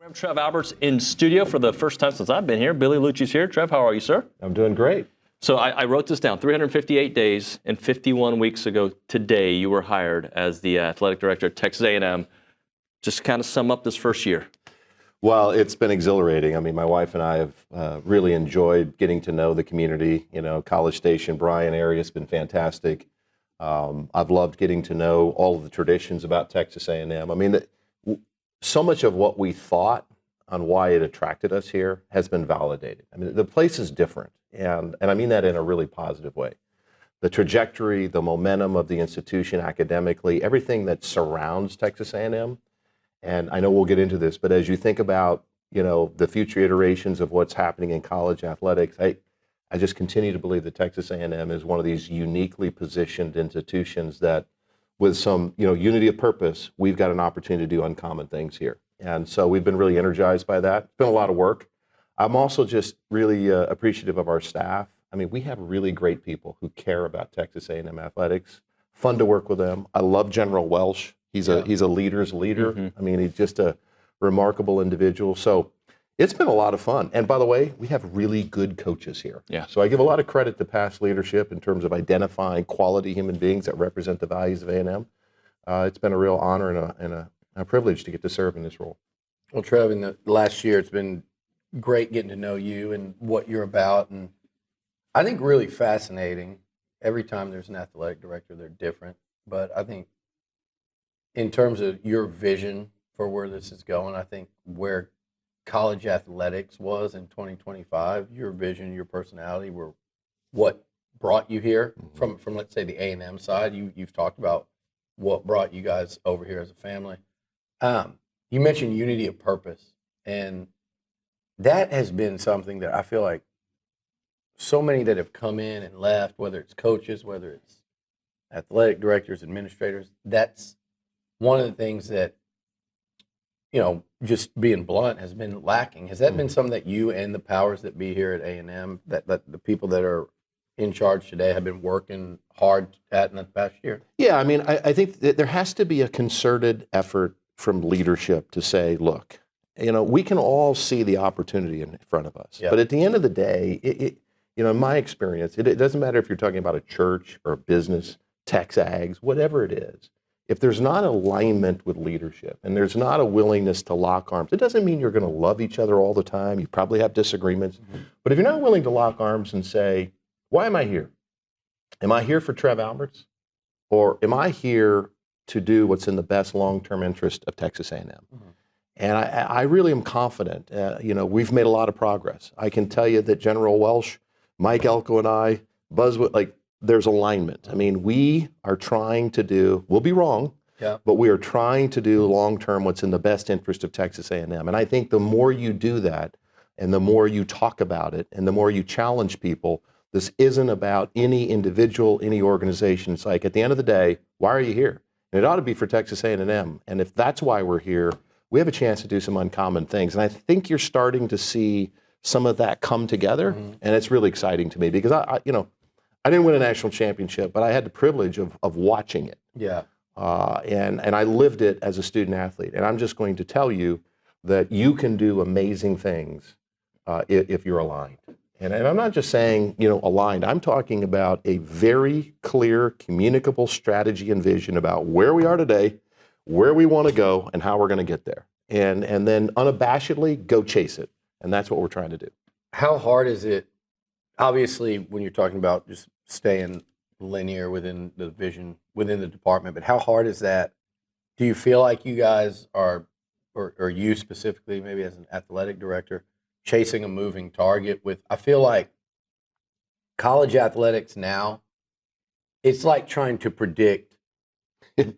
I'm Trev Alberts in studio for the first time since I've been here. Billy Lucci's here. Trev, how are you, sir? I'm doing great. So I wrote this down. 358 days and 51 weeks ago today, you were hired as the athletic director at Texas A&M. Just kind of sum up this first year. Well, it's been exhilarating. I mean, my wife and I have really enjoyed getting to know the community. You know, College Station, Bryan area has been fantastic. I've loved getting to know all of the traditions about Texas A&M. I mean, so much of what we thought on why it attracted us here has been validated. I mean, the place is different, and I mean that in a really positive way. The trajectory, the momentum of the institution academically, everything that surrounds Texas A&M, and I know we'll get into this, but as you think about, you know, the future iterations of what's happening in college athletics, I just continue to believe that Texas A&M is one of these uniquely positioned institutions that, with some, you know, unity of purpose, we've got an opportunity to do uncommon things here. And so we've been really energized by that. It's been a lot of work. I'm also just really appreciative of our staff. I mean, we have really great people who care about Texas A&M athletics. Fun to work with them. I love General Welsh. He's a leader's leader. Mm-hmm. I mean, he's just a remarkable individual. So it's been a lot of fun. And by the way, we have really good coaches here. Yeah. So I give a lot of credit to past leadership in terms of identifying quality human beings that represent the values of A&M. It's been a real honor and a privilege to get to serve in this role. Well, Trev, in the last year, it's been great getting to know you and what you're about. And I think really fascinating. Every time there's an athletic director, they're different. But I think in terms of your vision for where this is going, I think where college athletics was in 2025, your vision, your personality were what brought you here. Mm-hmm. from let's say the A&M side. You've talked about what brought you guys over here as a family. You mentioned unity of purpose, and that has been something that I feel like so many that have come in and left, whether it's coaches, whether it's athletic directors, administrators, that's one of the things that, you know, just being blunt, has been lacking. Has that been something that you and the powers that be here at A&M, that the people that are in charge today have been working hard at in the past year? Yeah, I mean, I think that there has to be a concerted effort from leadership to say, look, you know, we can all see the opportunity in front of us. Yep. But at the end of the day, you know, in my experience, it doesn't matter if you're talking about a church or a business, TexAgs, whatever it is. If there's not alignment with leadership and there's not a willingness to lock arms, it doesn't mean you're going to love each other all the time. You probably have disagreements. Mm-hmm. But if you're not willing to lock arms and say, why am I here? Am I here for Trev Alberts? Or am I here to do what's in the best long-term interest of Texas A&M? Mm-hmm. And I really am confident. You know, we've made a lot of progress. I can tell you that General Welsh, Mike Elko, and I, there's alignment. I mean, we are trying to do, we'll be wrong, but we are trying to do long-term what's in the best interest of Texas A&M. And I think the more you do that, and the more you talk about it, and the more you challenge people, this isn't about any individual, any organization. It's like, at the end of the day, why are you here? And it ought to be for Texas A&M. And if that's why we're here, we have a chance to do some uncommon things. And I think you're starting to see some of that come together. Mm-hmm. And it's really exciting to me because I didn't win a national championship, but I had the privilege of watching it. Yeah. And I lived it as a student athlete. And I'm just going to tell you that you can do amazing things if you're aligned. And I'm not just saying, you know, aligned. I'm talking about a very clear, communicable strategy and vision about where we are today, where we want to go, and how we're going to get there. And then unabashedly go chase it. And that's what we're trying to do. How hard is it? Obviously, when you're talking about just staying linear within the vision, within the department, but how hard is that? Do you feel like you guys are, or you specifically, maybe as an athletic director, chasing a moving target with, I feel like college athletics now, it's like trying to predict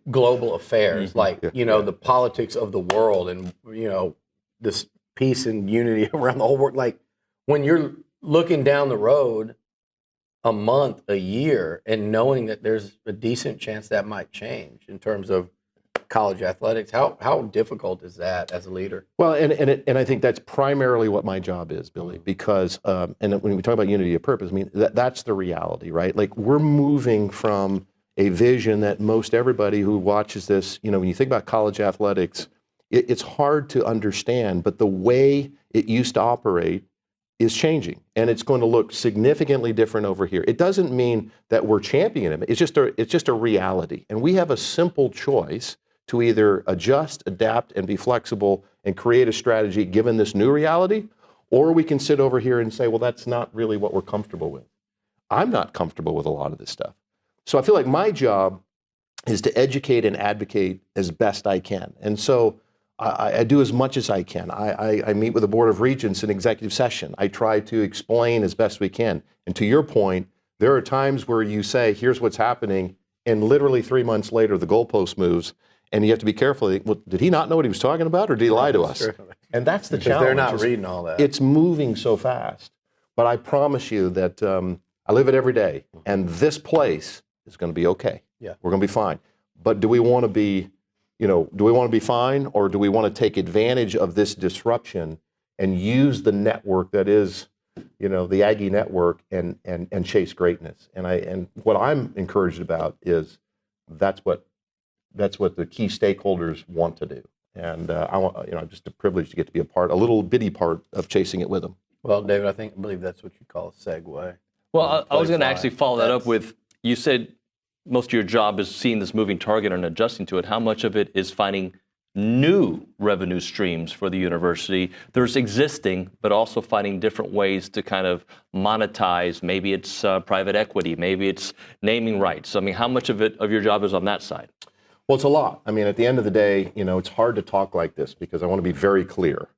global affairs, like, you know, the politics of the world and, you know, this peace and unity around the whole world. Like, when you're looking down the road a month, a year, and knowing that there's a decent chance that might change in terms of college athletics, how difficult is that as a leader? Well, and I think that's primarily what my job is, Billy, because and when we talk about unity of purpose, I mean, that's the reality, right? Like, we're moving from a vision that most everybody who watches this, you know, when you think about college athletics, it's hard to understand, but the way it used to operate is changing, and it's going to look significantly different over here. It doesn't mean that we're championing it. It's just a reality, and we have a simple choice to either adjust, adapt, and be flexible and create a strategy given this new reality, or we can sit over here and say, well, that's not really what we're comfortable with. I'm not comfortable with a lot of this stuff. So I feel like my job is to educate and advocate as best I can. And so I do as much as I can. I meet with the Board of Regents in executive session. I try to explain as best we can. And to your point, there are times where you say, here's what's happening, and literally 3 months later, the goalpost moves, and you have to be careful. Well, did he not know what he was talking about, or did he lie to us? True. And that's the Because challenge. they're not reading all that. It's moving so fast. But I promise you that I live it every day, and this place is going to be okay. Yeah. We're going to be fine. But do we want to be fine, or do we want to take advantage of this disruption and use the network that is, the Aggie network and chase greatness? And what I'm encouraged about is that's what the key stakeholders want to do. And I want, just a privilege to get to be a little bitty part of chasing it with them. Well, David, I believe that's what you call a segue. Well, I was going to actually follow that up with, you said most of your job is seeing this moving target and adjusting to it. How much of it is finding new revenue streams for the university? There's existing, but also finding different ways to kind of monetize. Maybe it's private equity, maybe it's naming rights. I mean, how much of your job is on that side? Well, it's a lot. I mean, at the end of the day, it's hard to talk like this because I want to be very clear.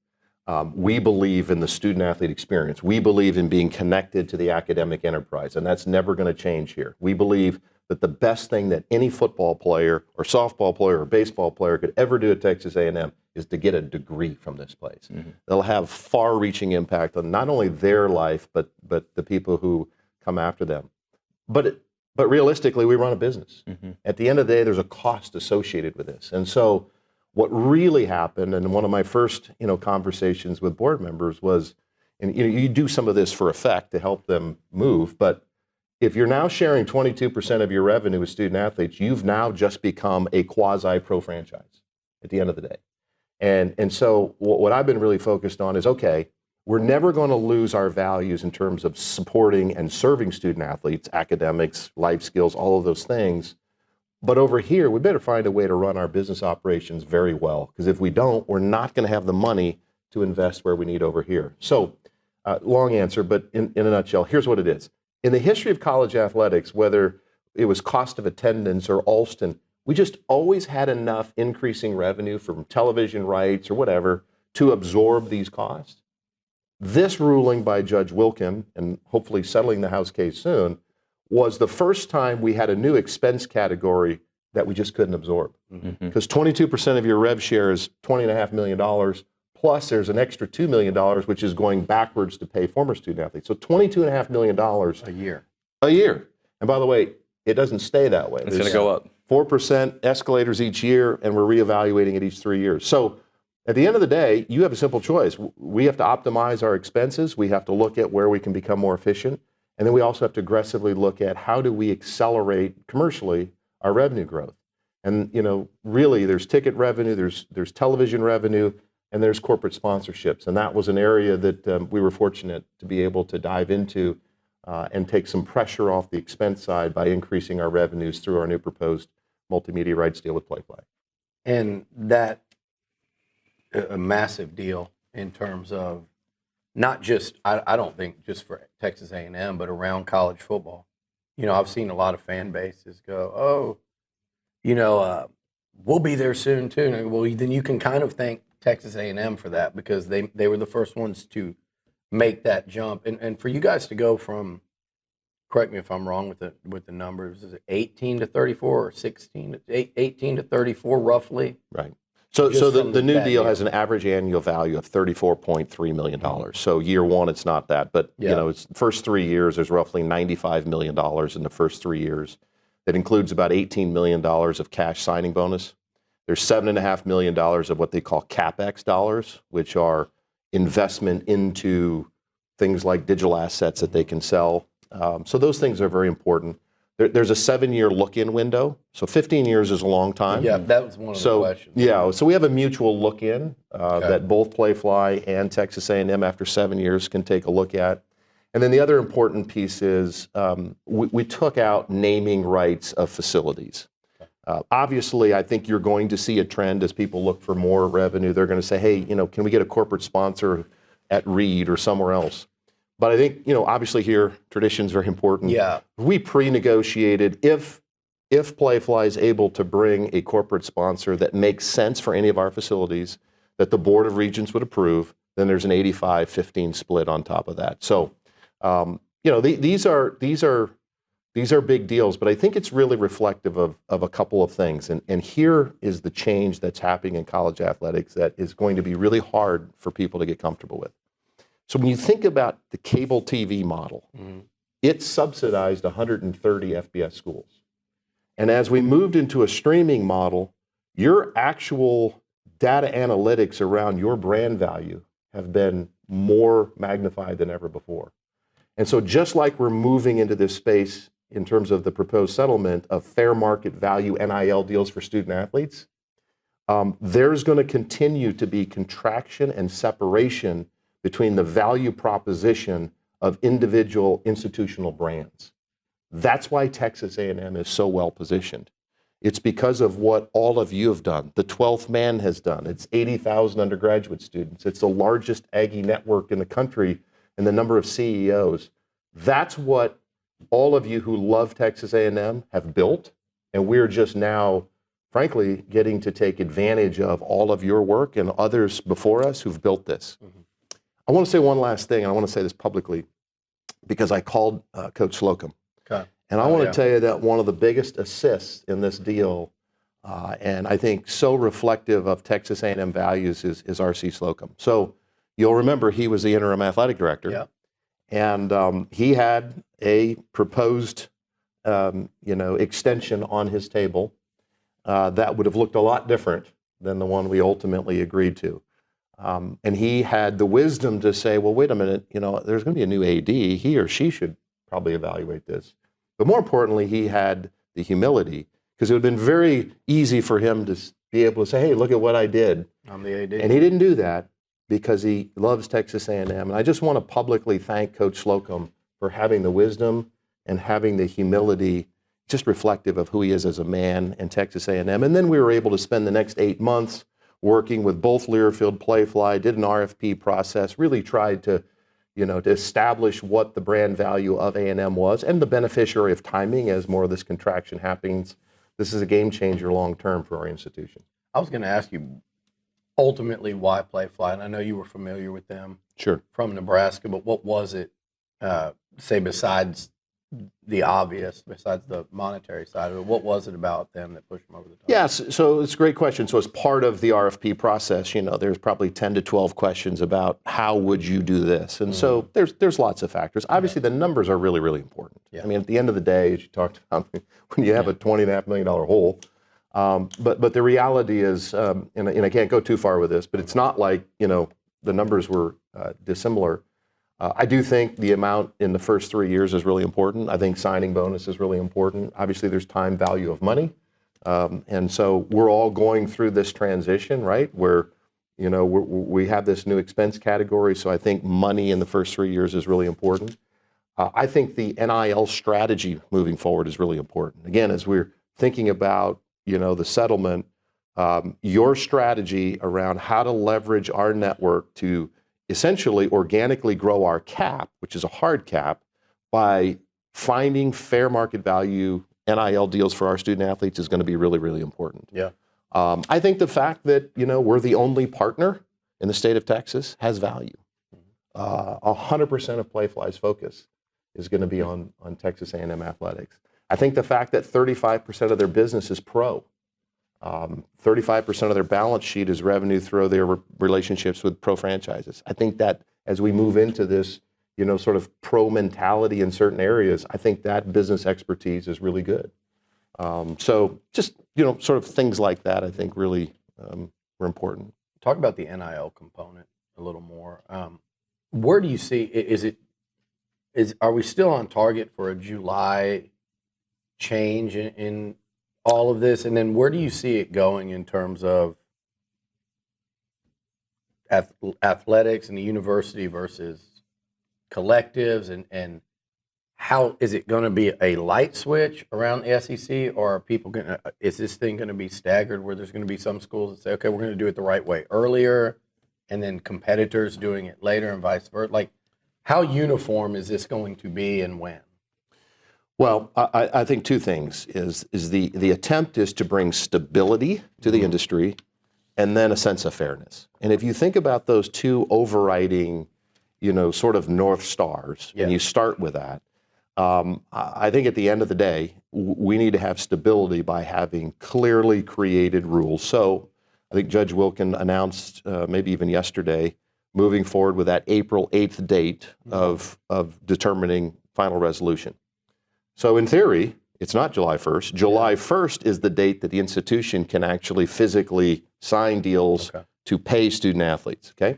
We believe in the student-athlete experience. We believe in being connected to the academic enterprise, and that's never going to change here. We believe that the best thing that any football player or softball player or baseball player could ever do at Texas A&M is to get a degree from this place. Mm-hmm. They'll have far-reaching impact on not only their life, but the people who come after them. But realistically, we run a business. Mm-hmm. At the end of the day, there's a cost associated with this. And so what really happened, and one of my first conversations with board members was, and you do some of this for effect to help them move, but if you're now sharing 22% of your revenue with student athletes, you've now just become a quasi-pro franchise at the end of the day. And so what I've been really focused on is, okay, we're never going to lose our values in terms of supporting and serving student athletes, academics, life skills, all of those things. But over here, we better find a way to run our business operations very well, because if we don't, we're not going to have the money to invest where we need over here. So, long answer, but in a nutshell, here's what it is. In the history of college athletics, whether it was cost of attendance or Alston, we just always had enough increasing revenue from television rights or whatever to absorb these costs. This ruling by Judge Wilkin, and hopefully settling the House case soon, was the first time we had a new expense category that we just couldn't absorb. Because 22% of your rev share is $20.5 million, plus there's an extra $2 million, which is going backwards to pay former student athletes. So $22.5 million a year. A year. And by the way, it doesn't stay that way. It's going to go up. 4% escalators each year, and we're reevaluating it each 3 years. So at the end of the day, you have a simple choice. We have to optimize our expenses. We have to look at where we can become more efficient. And then we also have to aggressively look at how do we accelerate commercially our revenue growth. And really, there's ticket revenue, there's television revenue, and there's corporate sponsorships. And that was an area that we were fortunate to be able to dive into and take some pressure off the expense side by increasing our revenues through our new proposed multimedia rights deal with PlayPlay. And that a massive deal in terms of not just, I don't think just for Texas A&M, but around college football. I've seen a lot of fan bases go, we'll be there soon too. Well, then you can kind of thank Texas A&M for that, because they were the first ones to make that jump. And for you guys to go from, correct me if I'm wrong with the numbers, is it 18 to 34 or 18 to 34 roughly? Right. So the new deal has an average annual value of $34.3 million. So year one, it's not that, but it's the first 3 years. There's roughly $95 million in the first 3 years. That includes about $18 million of cash signing bonus. There's $7.5 million of what they call CapEx dollars, which are investment into things like digital assets that they can sell. So those things are very important. there's a 7-year look-in window. So 15 years is a long time. Yeah, that was one of the So questions. yeah, so we have a mutual look-in that both Playfly and Texas A&M after 7 years can take a look at. And then the other important piece is we took out naming rights of facilities. Obviously, I think you're going to see a trend as people look for more revenue. They're going to say, hey, can we get a corporate sponsor at Reed or somewhere else? But I think, obviously here, tradition is very important. Yeah. We pre-negotiated if Playfly is able to bring a corporate sponsor that makes sense for any of our facilities, that the Board of Regents would approve, then there's an 85-15 split on top of that. So, these are big deals, but I think it's really reflective of a couple of things. And here is the change that's happening in college athletics that is going to be really hard for people to get comfortable with. So when you think about the cable TV model, it subsidized 130 FBS schools. And as we moved into a streaming model, your actual data analytics around your brand value have been more magnified than ever before. And so just like we're moving into this space in terms of the proposed settlement of fair market value NIL deals for student athletes, there's going to continue to be contraction and separation between the value proposition of individual institutional brands. That's why Texas A&M is so well positioned. It's because of what all of you have done. The 12th Man has done. It's 80,000 undergraduate students. It's the largest Aggie network in the country in the number of CEOs. That's what all of you who love Texas A&M have built, and we're just now, frankly, getting to take advantage of all of your work and others before us who've built this. I want to say one last thing, and I want to say this publicly, because I called Coach Slocum. Okay. And I want to tell you that one of the biggest assists in this deal, and I think so reflective of Texas A&M values, is R.C. Slocum. So you'll remember he was the interim athletic director. Yeah. And he had a proposed, extension on his table that would have looked a lot different than the one we ultimately agreed to. And he had the wisdom to say, well, wait a minute, there's going to be a new AD. He or she should probably evaluate this. But more importantly, he had the humility, because it would have been very easy for him to be able to say, hey, look at what I did. I'm the AD. And he didn't do that because he loves Texas A&M. And I just want to publicly thank Coach Slocum for having the wisdom and having the humility, just reflective of who he is as a man, and Texas A&M. And then we were able to spend the next 8 months working with both Learfield, Playfly, did an RFP process, really tried to establish what the brand value of A&M was, and the beneficiary of timing as more of this contraction happens. This is a game changer long term for our institution. I was going to ask you ultimately why Playfly, and I know you were familiar with them from Nebraska, but what was it, say, besides the obvious, besides the monetary side of it, what was it about them that pushed them over the top? Yes, so it's a great question. So as part of the RFP process, there's probably 10 to 12 questions about how would you do this? And so there's lots of factors. Obviously, the numbers are really, really important. I mean, at the end of the day, as you talked about, when you have a $20.5 million hole, but the reality is, and I can't go too far with this, but it's not like, the numbers were dissimilar. I do think the amount in the first 3 years is really important. I think signing bonus is really important. Obviously, there's time value of money. And so we're all going through this transition, right, where, we have this new expense category. So I think money in the first 3 years is really important. I think the NIL strategy moving forward is really important. Again, as we're thinking about, the settlement, your strategy around how to leverage our network to essentially organically grow our cap, which is a hard cap, by finding fair market value NIL deals for our student athletes is going to be really, really important. Yeah. I think the fact that, we're the only partner in the state of Texas has value. 100% of Playfly's focus is going to be on Texas A&M Athletics. I think the fact that 35% of their business is pro, 35% of their balance sheet is revenue through their relationships with pro franchises. I think that as we move into this, sort of pro mentality in certain areas, I think that business expertise is really good. So just, sort of things like that, I think really were important. Talk about the NIL component a little more. Where do you see, are we still on target for a July change in all of this? And then where do you see it going in terms of athletics and the university versus collectives, and how is it going to be a light switch around the SEC, or are people going to, is this thing going to be staggered where there's going to be some schools that say, okay, we're going to do it the right way earlier, and then competitors doing it later and vice versa? Like, how uniform is this going to be and when? Well, I think two things is the attempt is to bring stability to the industry and then a sense of fairness. And if you think about those two overriding, sort of North Stars, and you start with that, I think at the end of the day, we need to have stability by having clearly created rules. So I think Judge Wilkin announced, maybe even yesterday, moving forward with that April 8th date of determining final resolution. So in theory, it's not July 1st. July 1st is the date that the institution can actually physically sign deals to pay student athletes, okay?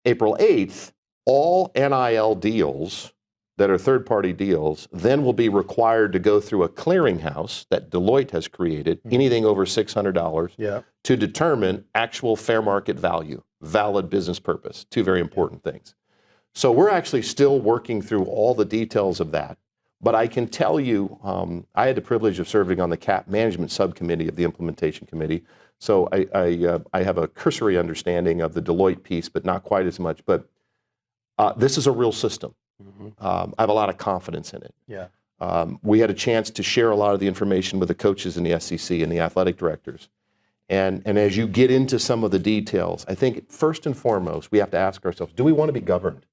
April 8th, all NIL deals that are third-party deals then will be required to go through a clearinghouse that Deloitte has created, anything over $600, to determine actual fair market value, valid business purpose, two very important things. So we're actually still working through all the details of that. But I can tell you, I had the privilege of serving on the CAP management subcommittee of the implementation committee. So I have a cursory understanding of the Deloitte piece, but not quite as much. But this is a real system. I have a lot of confidence in it. We had a chance to share a lot of the information with the coaches in the SEC and the athletic directors. And as you get into some of the details, I think first and foremost, we have to ask ourselves, do we want to be governed?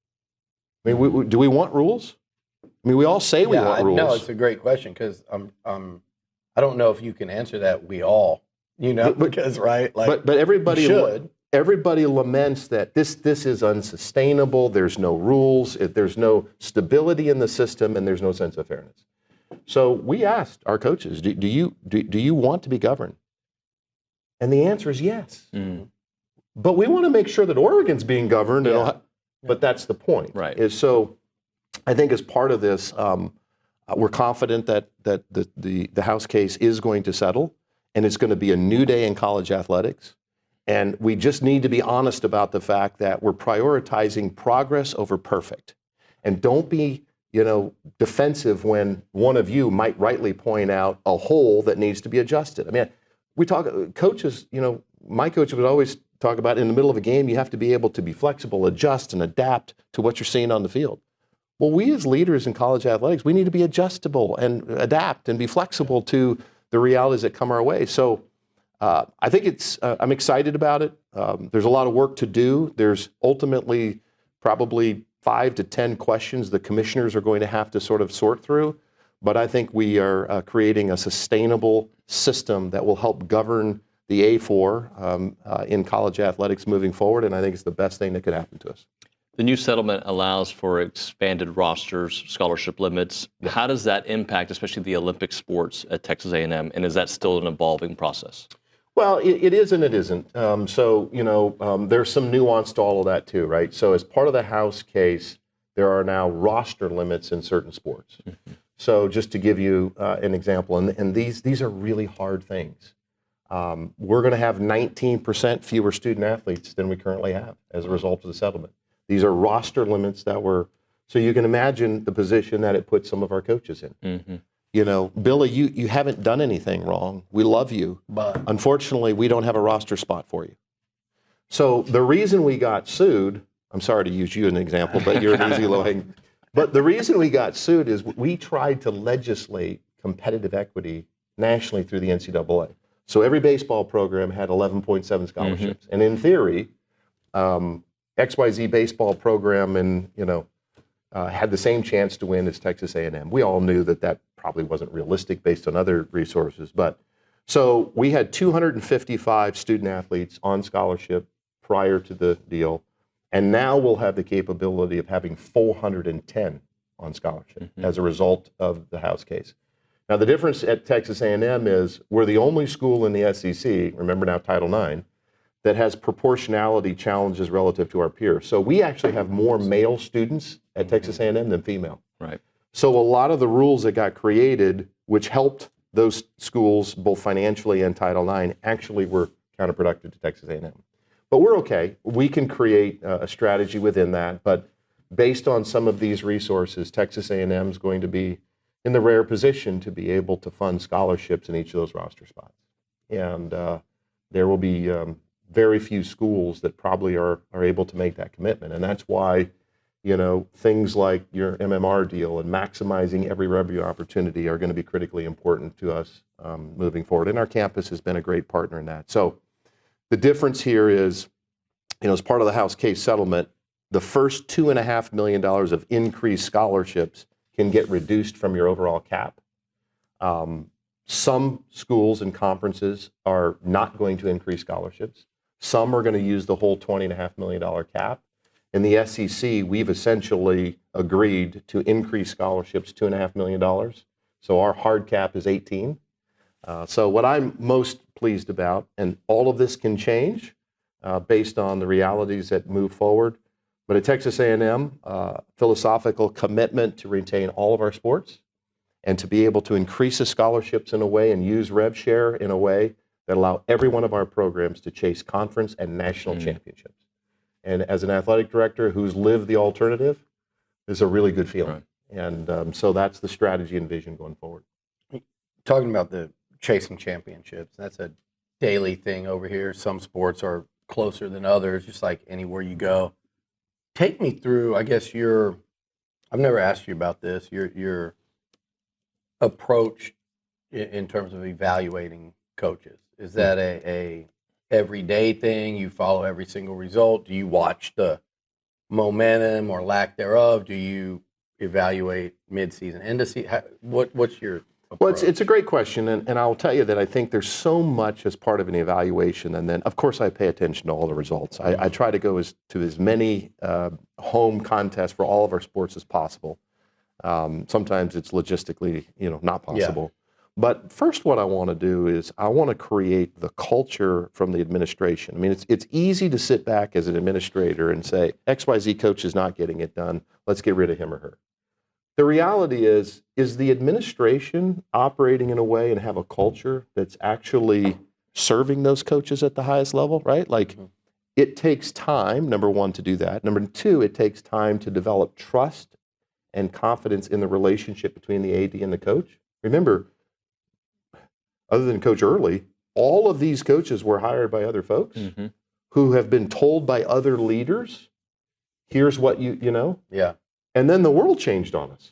I mean, do we want rules? I mean, we all say we want rules. No, it's a great question, because I don't know if you can answer that. We all, because right, like, but everybody should. Everybody laments that this is unsustainable. There's no rules. There's no stability in the system, and there's no sense of fairness. So we asked our coaches, do you want to be governed? And the answer is yes. But we want to make sure that Oregon's being governed. But that's the point. Right. Is so. I think as part of this, we're confident that the House case is going to settle, and it's going to be a new day in college athletics. And we just need to be honest about the fact that we're prioritizing progress over perfect. And don't be, defensive when one of you might rightly point out a hole that needs to be adjusted. I mean, we talk, coaches, my coach would always talk about in the middle of a game, you have to be able to be flexible, adjust, and adapt to what you're seeing on the field. Well, we as leaders in college athletics, we need to be adjustable and adapt and be flexible to the realities that come our way. So I think I'm excited about it. There's a lot of work to do. There's ultimately probably 5 to 10 questions the commissioners are going to have to sort of sort through. But I think we are creating a sustainable system that will help govern the A4 in college athletics moving forward. And I think it's the best thing that could happen to us. The new settlement allows for expanded rosters, scholarship limits. How does that impact, especially the Olympic sports at Texas A&M? And is that still an evolving process? Well, it is and it isn't. There's some nuance to all of that too, right? So as part of the House case, there are now roster limits in certain sports. So just to give you an example, and these are really hard things. We're going to have 19% fewer student athletes than we currently have as a result of the settlement. These are roster limits so you can imagine the position that it puts some of our coaches in. Billy, you haven't done anything wrong. We love you. But unfortunately, we don't have a roster spot for you. So the reason we got sued, I'm sorry to use you as an example, but you're an easy low-hanging. But the reason we got sued is we tried to legislate competitive equity nationally through the NCAA. So every baseball program had 11.7 scholarships. And in theory, XYZ baseball program had the same chance to win as Texas A&M. We all knew that probably wasn't realistic based on other resources. But so we had 255 student athletes on scholarship prior to the deal. And now we'll have the capability of having 410 on scholarship as a result of the House case. Now, the difference at Texas A&M is we're the only school in the SEC, remember now Title IX, that has proportionality challenges relative to our peers. So we actually have more male students at Texas A&M than female. Right. So a lot of the rules that got created, which helped those schools both financially and Title IX, actually were counterproductive to Texas A&M. But we're okay. We can create a strategy within that. But based on some of these resources, Texas A&M is going to be in the rare position to be able to fund scholarships in each of those roster spots. And there will be very few schools that probably are able to make that commitment. And that's why, things like your MMR deal and maximizing every revenue opportunity are going to be critically important to us moving forward. And our campus has been a great partner in that. So the difference here is, as part of the House case settlement, the first $2.5 million of increased scholarships can get reduced from your overall cap. Some schools and conferences are not going to increase scholarships. Some are going to use the whole $20.5 million cap. In the SEC, we've essentially agreed to increase scholarships $2.5 million. So our hard cap is 18. So what I'm most pleased about, and all of this can change based on the realities that move forward, but at Texas A&M, philosophical commitment to retain all of our sports and to be able to increase the scholarships in a way and use rev share in a way that allow every one of our programs to chase conference and national championships. And as an athletic director who's lived the alternative, is a really good feeling. Right. And so that's the strategy and vision going forward. Talking about the chasing championships, that's a daily thing over here. Some sports are closer than others, just like anywhere you go. Take me through, I guess, I've never asked you about this, your approach in terms of evaluating coaches. Is that a everyday thing? You follow every single result? Do you watch the momentum or lack thereof? Do you evaluate mid-season, end of season? What's your approach? Well, it's a great question, and I'll tell you that I think there's so much as part of an evaluation, and then, of course, I pay attention to all the results. I try to go to as many home contests for all of our sports as possible. Sometimes it's logistically, not possible. Yeah. But first, what I want to do is I want to create the culture from the administration. I mean, it's easy to sit back as an administrator and say, XYZ coach is not getting it done. Let's get rid of him or her. The reality is the administration operating in a way and have a culture that's actually serving those coaches at the highest level, right? Like, it takes time, number one, to do that. Number two, it takes time to develop trust and confidence in the relationship between the AD and the coach. Remember, other than Coach Early, all of these coaches were hired by other folks who have been told by other leaders, here's what you know. Yeah. And then the world changed on us.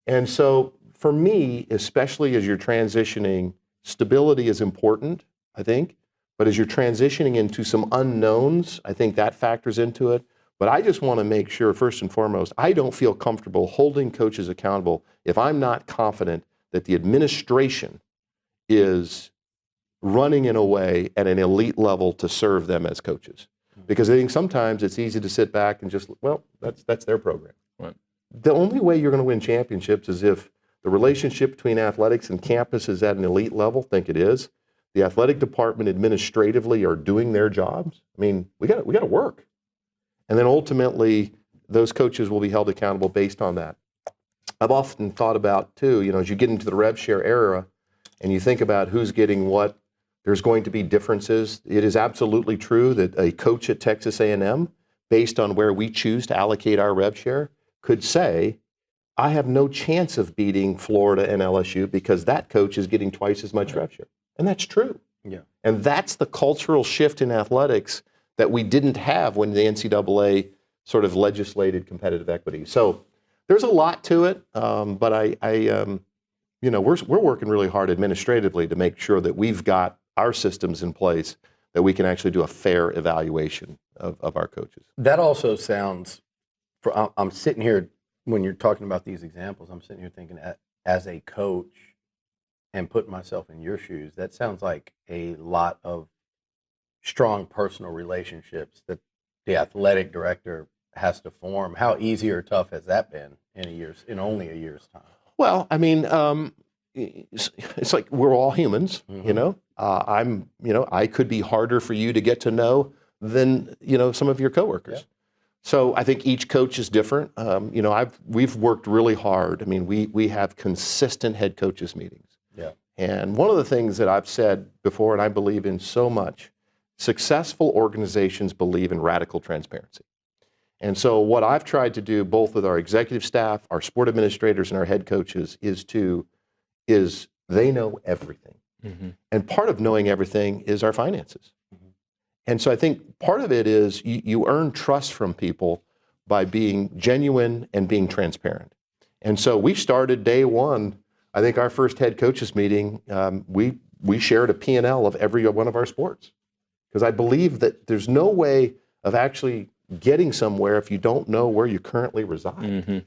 And so for me, especially as you're transitioning, stability is important, I think. But as you're transitioning into some unknowns, I think that factors into it. But I just want to make sure, first and foremost, I don't feel comfortable holding coaches accountable if I'm not confident that the administration is running in a way at an elite level to serve them as coaches. Because I think sometimes it's easy to sit back and just, well, that's their program. Right. The only way you're going to win championships is if the relationship between athletics and campus is at an elite level. Think it is. The athletic department administratively are doing their jobs. I mean, we got to work. And then ultimately, those coaches will be held accountable based on that. I've often thought about, too, as you get into the rev share era and you think about who's getting what, there's going to be differences. It is absolutely true that a coach at Texas A&M, based on where we choose to allocate our rev share, could say, I have no chance of beating Florida and LSU because that coach is getting twice as much rev share. And that's true. Yeah. And that's the cultural shift in athletics that we didn't have when the NCAA sort of legislated competitive equity. So there's a lot to it, but we're working really hard administratively to make sure that we've got our systems in place that we can actually do a fair evaluation of our coaches. That also sounds, I'm sitting here, when you're talking about these examples, I'm sitting here thinking, as a coach and putting myself in your shoes, that sounds like a lot of strong personal relationships that the athletic director has to form. How easy or tough has that been in only a year's time? Well, I mean, it's like we're all humans, I could be harder for you to get to know than, some of your coworkers. Yeah. So I think each coach is different. We've worked really hard. I mean, we have consistent head coaches meetings. Yeah. And one of the things that I've said before, and I believe in so much, successful organizations believe in radical transparency. And so what I've tried to do, both with our executive staff, our sport administrators, and our head coaches, is they know everything. Mm-hmm. And part of knowing everything is our finances. Mm-hmm. And so I think part of it is you earn trust from people by being genuine and being transparent. And so we started day one. I think our first head coaches meeting, we shared a P&L of every one of our sports. Because I believe that there's no way of actually getting somewhere if you don't know where you currently reside. Mm-hmm.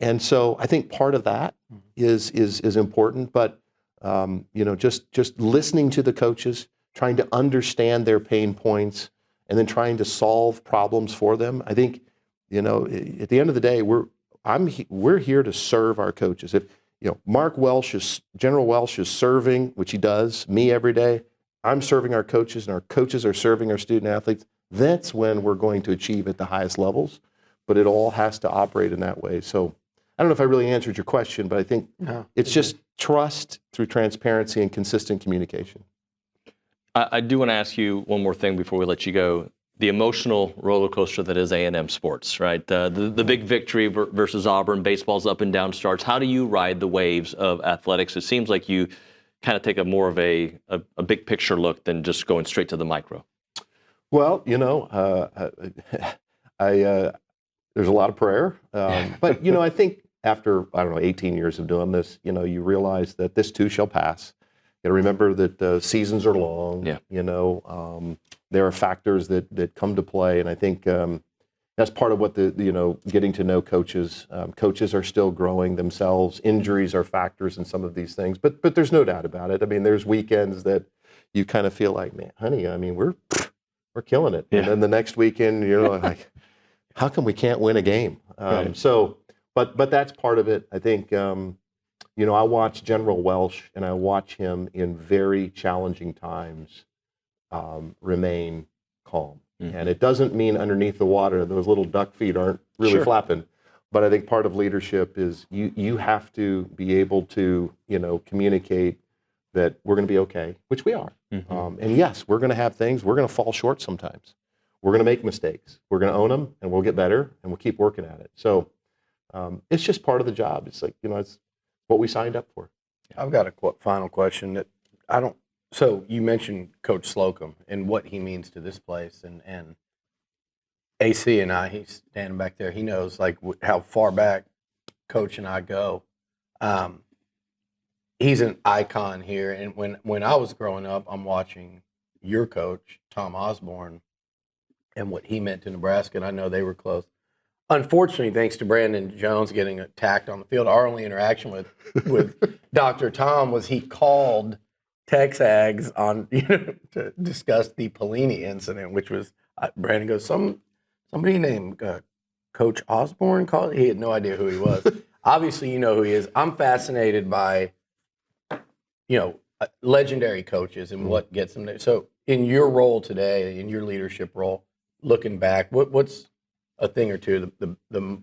And so I think part of that is important, but just listening to the coaches, trying to understand their pain points, and then trying to solve problems for them. I think, at the end of the day, we're here to serve our coaches. If General Welsh is serving, which he does, me every day, I'm serving our coaches, and our coaches are serving our student athletes. That's when we're going to achieve at the highest levels, but it all has to operate in that way. So I don't know if I really answered your question, but I think it's just trust through transparency and consistent communication. I do want to ask you one more thing before we let you go. The emotional roller coaster that is A&M sports, right? The big victory versus Auburn, baseball's up and down starts. How do you ride the waves of athletics? It seems like you kind of take a more of a big picture look than just going straight to the micro. Well, there's a lot of prayer, but I think after 18 years of doing this, you realize that this too shall pass. You got to remember that seasons are long. Yeah. There are factors that come to play, and I think that's part of what getting to know coaches. Coaches are still growing themselves. Injuries are factors in some of these things, but there's no doubt about it. I mean, there's weekends that you kind of feel like, man, honey, I mean, we're killing it. Yeah. And then the next weekend, you're like, how come we can't win a game? Right. But that's part of it. I think, I watch General Welsh, and I watch him in very challenging times remain calm. Mm-hmm. And it doesn't mean underneath the water, those little duck feet aren't really flapping. But I think part of leadership is you have to be able to, communicate that we're going to be okay, which we are. Mm-hmm. And yes, we're going to have things, we're going to fall short sometimes. We're going to make mistakes. We're going to own them, and we'll get better, and we'll keep working at it. So it's just part of the job. It's like, it's what we signed up for. I've got a final question that so you mentioned Coach Slocum and what he means to this place, and AC and I, he's standing back there, he knows like how far back Coach and I go. He's an icon here, and when I was growing up, I'm watching your coach, Tom Osborne, and what he meant to Nebraska, and I know they were close. Unfortunately, thanks to Brandon Jones getting attacked on the field, our only interaction with Dr. Tom was he called TexAgs on to discuss the Pelini incident, which was Brandon goes, somebody named Coach Osborne called. He had no idea who he was. Obviously, you know who he is. I'm fascinated by legendary coaches and what gets them there. So, in your role today, in your leadership role, looking back, what's a thing or two, the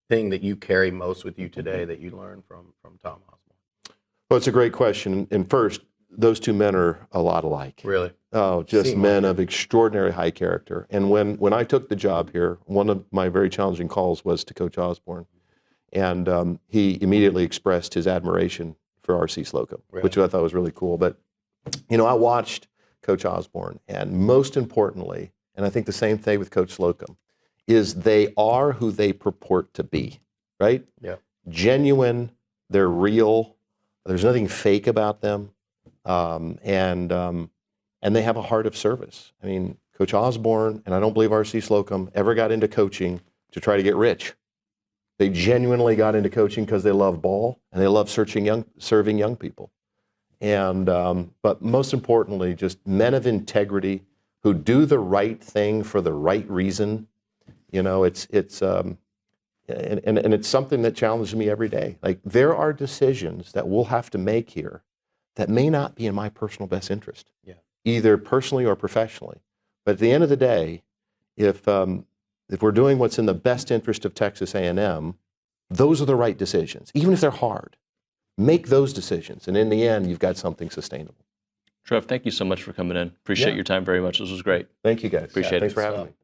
thing that you carry most with you today that you learned from Tom Osborne? Well, it's a great question. And first, those two men are a lot alike. Really? Oh, just men of extraordinary high character. And when I took the job here, one of my very challenging calls was to Coach Osborne. And he immediately expressed his admiration for R.C. Slocum, which I thought was really cool. But, I watched Coach Osborne, and most importantly, and I think the same thing with Coach Slocum, is they are who they purport to be, right? Yeah. Genuine, they're real, there's nothing fake about them, and they have a heart of service. I mean, Coach Osborne, and I don't believe R.C. Slocum, ever got into coaching to try to get rich. They genuinely got into coaching because they love ball, and they love serving young people. And but most importantly, just men of integrity who do the right thing for the right reason. It's something that challenges me every day. Like, there are decisions that we'll have to make here that may not be in my personal best interest, either personally or professionally. But at the end of the day, if if we're doing what's in the best interest of Texas A&M, those are the right decisions, even if they're hard. Make those decisions, and in the end, you've got something sustainable. Trev, thank you so much for coming in. Appreciate your time very much. This was great. Thank you, guys. Appreciate it. Thanks for having me.